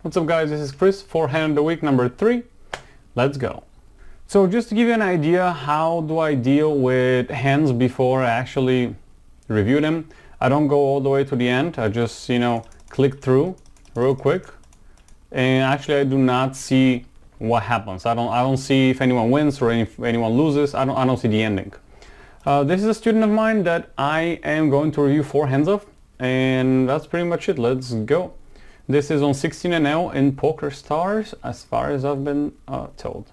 What's up guys, this is Chris for Hand of the Week number 3. Let's go. So just to give you an idea, how do I deal with hands before I actually review them? I don't go all the way to the end. I just, click through real quick. And actually I do not see what happens. I don't see if anyone wins or if anyone loses. I don't see the ending. This is a student of mine that I am going to review 4 hands of, and that's pretty much it. Let's go. This is on 16NL in Poker Stars, as far as I've been told.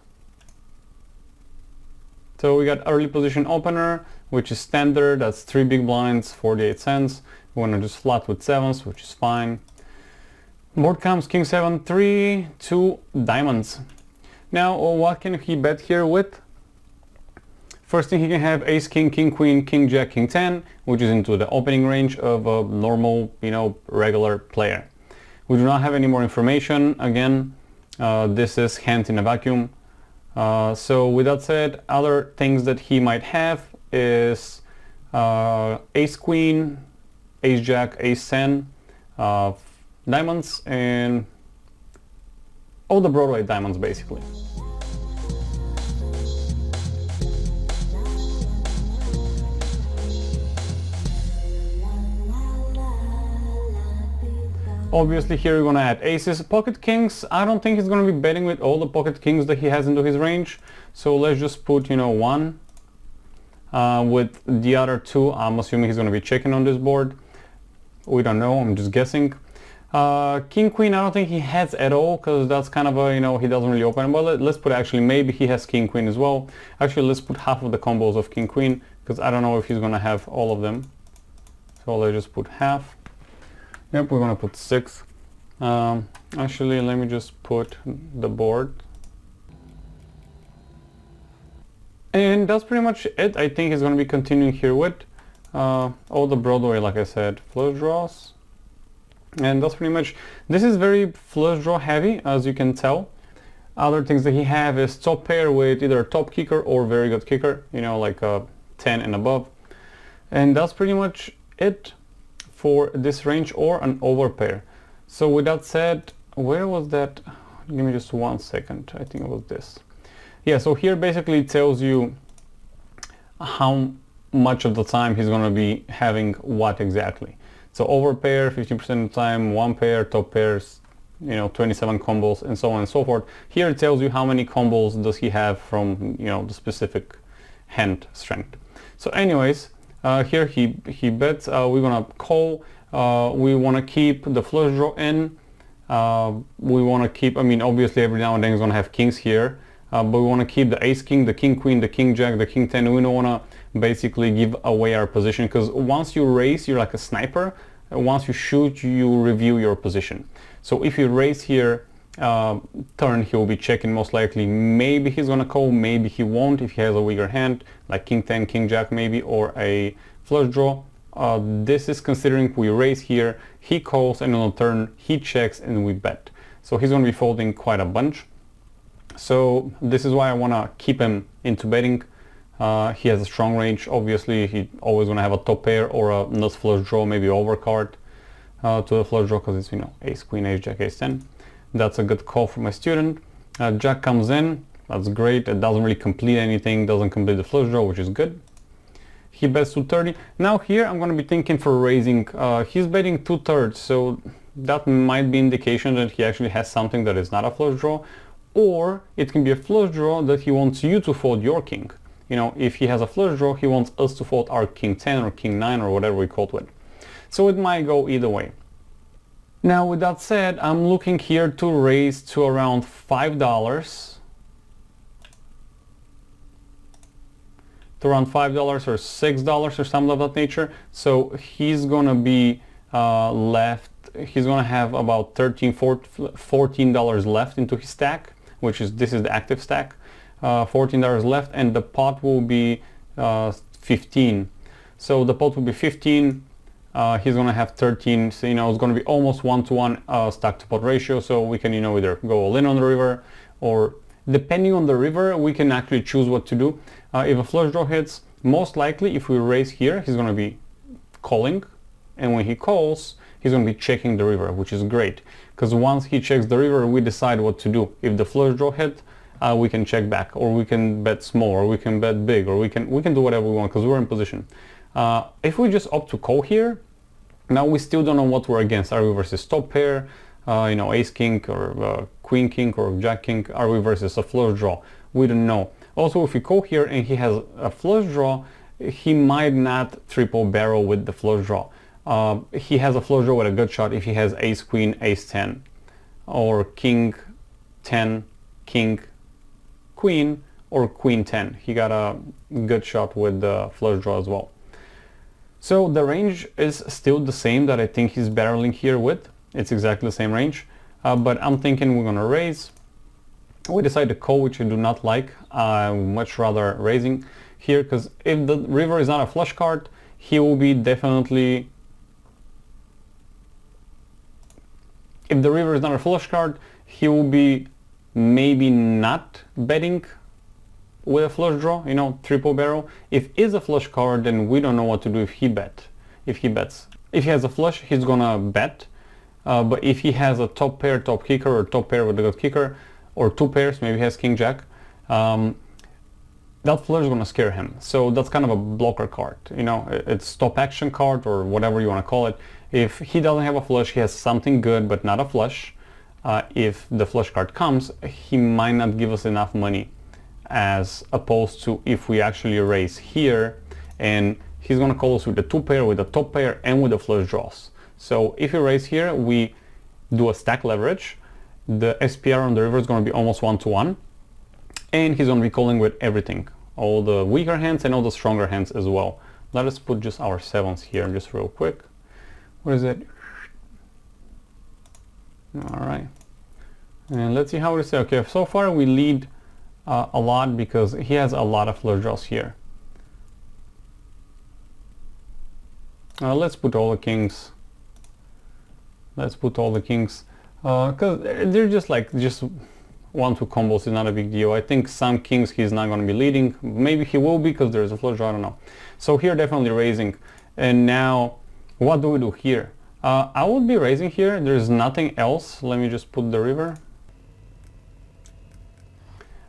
So we got early position opener, which is standard. That's 3 big blinds, 48 cents. We want to just flat with 7s, which is fine. Board comes King 7, 3, 2 diamonds. Now, what can he bet here with? First thing, he can have Ace King, King Queen, King Jack, King 10, which is into the opening range of a normal, regular player. We do not have any more information. Again, this is hand in a vacuum. So with that said, other things that he might have is Ace Queen, Ace Jack, Ace 10, diamonds, and all the Broadway diamonds basically. Obviously here we're going to add aces. Pocket kings, I don't think he's going to be betting with all the pocket kings that he has into his range. So let's just put, 1. With the other 2, I'm assuming he's going to be checking on this board. We don't know, I'm just guessing. King Queen, I don't think he has at all, because that's kind of a, he doesn't really open. But let's put actually, maybe he has King Queen as well. Actually, let's put half of the combos of King Queen, because I don't know if he's going to have all of them. So let's just put half. Yep, we're gonna put 6. Actually, let me just put the board. And that's pretty much it. I think he's gonna be continuing here with all the Broadway, like I said, flush draws. And that's pretty much, this is very flush draw heavy, as you can tell. Other things that he have is top pair with either top kicker or very good kicker, like a 10 and above. And that's pretty much it for this range, or an overpair. So with that said, where was that? Give me just 1 second. I think it was this. Yeah, so here basically it tells you how much of the time he's going to be having what exactly. So overpair 15% of the time, 1 pair, top pairs, 27 combos, and so on and so forth. Here it tells you how many combos does he have from the specific hand strength. So anyways, here he bets. We're gonna call. We want to keep the flush draw in. We want to keep, obviously every now and then he's gonna have kings here, but we want to keep the ace king, the king queen, the king jack, the king 10. We don't want to basically give away our position, because once you raise, you're like a sniper. Once you shoot, you review your position. So if you raise here, turn, he will be checking most likely. Maybe he's gonna call, maybe he won't if he has a weaker hand like king 10, king jack maybe, or a flush draw. This is considering we raise here, he calls, and on the turn he checks and we bet. So he's gonna be folding quite a bunch. So this is why I wanna keep him into betting. He has a strong range. Obviously he always gonna have a top pair or a nuts flush draw, maybe overcard to the flush draw, because it's ace queen, ace jack, ace 10. That's a good call for my student. Jack comes in, that's great. It doesn't really complete anything, doesn't complete the flush draw, which is good. He bets 230. Now here I'm going to be thinking for raising. He's betting 2/3, so that might be indication that he actually has something that is not a flush draw, or it can be a flush draw that he wants you to fold your king. If he has a flush draw, he wants us to fold our king 10 or king 9 or whatever we call it. So it might go either way. Now with that said, I'm looking here to raise to around $5. To around $5 or $6 or something of that nature. So he's gonna be left, he's gonna have about $14 left into his stack, this is the active stack. $14 left, and the pot will be 15. So the pot will be 15. He's gonna have 13, so it's gonna be almost 1-to-1 stack to pot ratio. So we can either go all in on the river, or depending on the river we can actually choose what to do. If a flush draw hits, most likely if we raise here, he's gonna be calling, and when he calls he's gonna be checking the river, which is great, because once he checks the river, we decide what to do. If the flush draw hit, we can check back, or we can bet small, or we can bet big, or we can do whatever we want because we're in position. If we just opt to call here, now we still don't know what we're against. Are we versus top pair, you know, ace king, or queen king, or jack king? Are we versus a flush draw? We don't know. Also, if we call here and he has a flush draw, he might not triple barrel with the flush draw. He has a flush draw with a good shot if he has ace queen, ace 10, or king 10, king queen, or queen 10. He got a good shot with the flush draw as well. So the range is still the same that I think he's barreling here with. It's exactly the same range, but I'm thinking we're gonna raise. We decide to call, which I do not like. I much rather raising here, because if the river is not a flush card, he will be definitely... If the river is not a flush card, he will be maybe not betting with a flush draw, you know, triple barrel. If it's a flush card, then we don't know what to do if he bets. If he has a flush, he's gonna bet. But if he has a top pair, top kicker, or top pair with a good kicker, or two pairs, maybe he has king jack, that flush is gonna scare him. So that's kind of a blocker card, you know, it's stop action card or whatever you wanna call it. If he doesn't have a flush, he has something good but not a flush. If the flush card comes, he might not give us enough money, as opposed to if we actually raise here and he's gonna call us with the two pair, with the top pair, and with the flush draws. So if we raise here, we do a stack leverage. The SPR on the river is gonna be almost 1-to-1, and he's gonna be calling with everything, all the weaker hands and all the stronger hands as well. Let us put just our sevens here just real quick. What is it? All right, and let's see how it is. Okay, so far we lead a lot because he has a lot of flush draws here. Let's put all the kings. Let's put all the kings, because they're just like, just 1-2 combos is not a big deal. I think some kings he's not going to be leading. Maybe he will be because there's a flush draw, I don't know. So here definitely raising. And now what do we do here? I would be raising here. There's nothing else. Let me just put the river.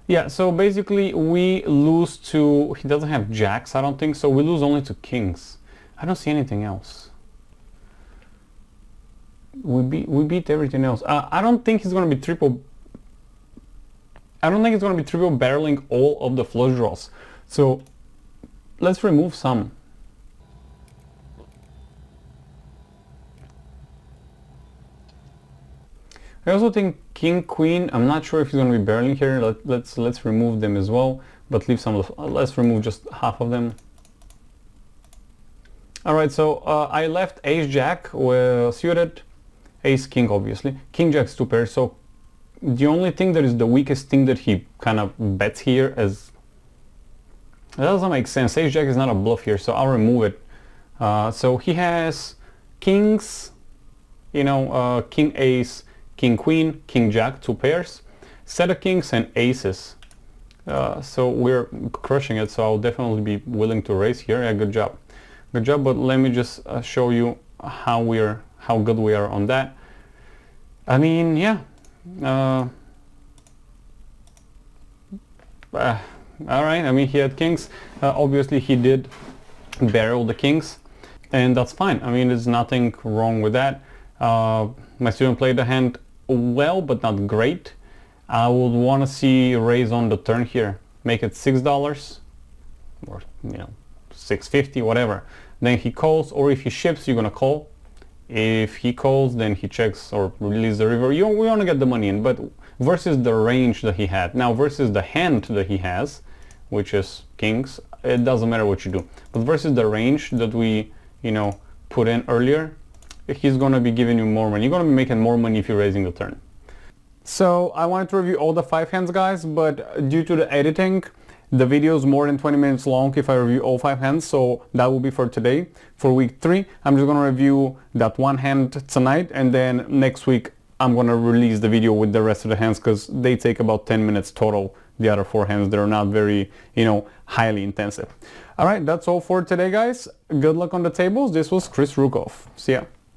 Yeah, so basically we lose to, he doesn't have jacks, I don't think, so we lose only to kings. I don't see anything else. We beat everything else. I don't think he's going to be triple. I don't think it's going to be triple barreling all of the flush draws. So let's remove some. I also think king, queen, I'm not sure if he's going to be barreling here. Let's remove them as well, but leave some of the, let's remove just half of them. All right, so I left ace jack with suited, ace king obviously, king jack's two pairs. So the only thing that is the weakest thing that he kind of bets here is, that doesn't make sense. Ace jack is not a bluff here, so I'll remove it. So he has kings, you know, king ace, king queen, king jack, two pairs, set of kings and aces. So we're crushing it, so I'll definitely be willing to raise here. Yeah, good job. Good job, but let me just show you how good we are on that. I mean, yeah. All right, I mean, he had kings. Obviously he did barrel the kings, and that's fine. I mean, there's nothing wrong with that. My student played the hand well, but not great. I would want to see raise on the turn here, make it $6, or you know, $6.50, whatever. Then he calls, or if he ships, you're gonna call. If he calls, then he checks or release the river. We want to get the money in, but versus the range that he had. Now versus the hand that he has, which is kings, it doesn't matter what you do. But versus the range that we, you know, put in earlier, he's gonna be giving you more money. You're gonna be making more money if you're raising the turn. So I wanted to review all the 5 hands, guys, but due to the editing, the video is more than 20 minutes long if I review all 5 hands, so that will be for today. For week 3, I'm just gonna review that one hand tonight, and then next week I'm gonna release the video with the rest of the hands, because they take about 10 minutes total. The other 4 hands, they're not very, you know, highly intensive. All right, that's all for today, guys. Good luck on the tables. This was Chris Rukov. See ya.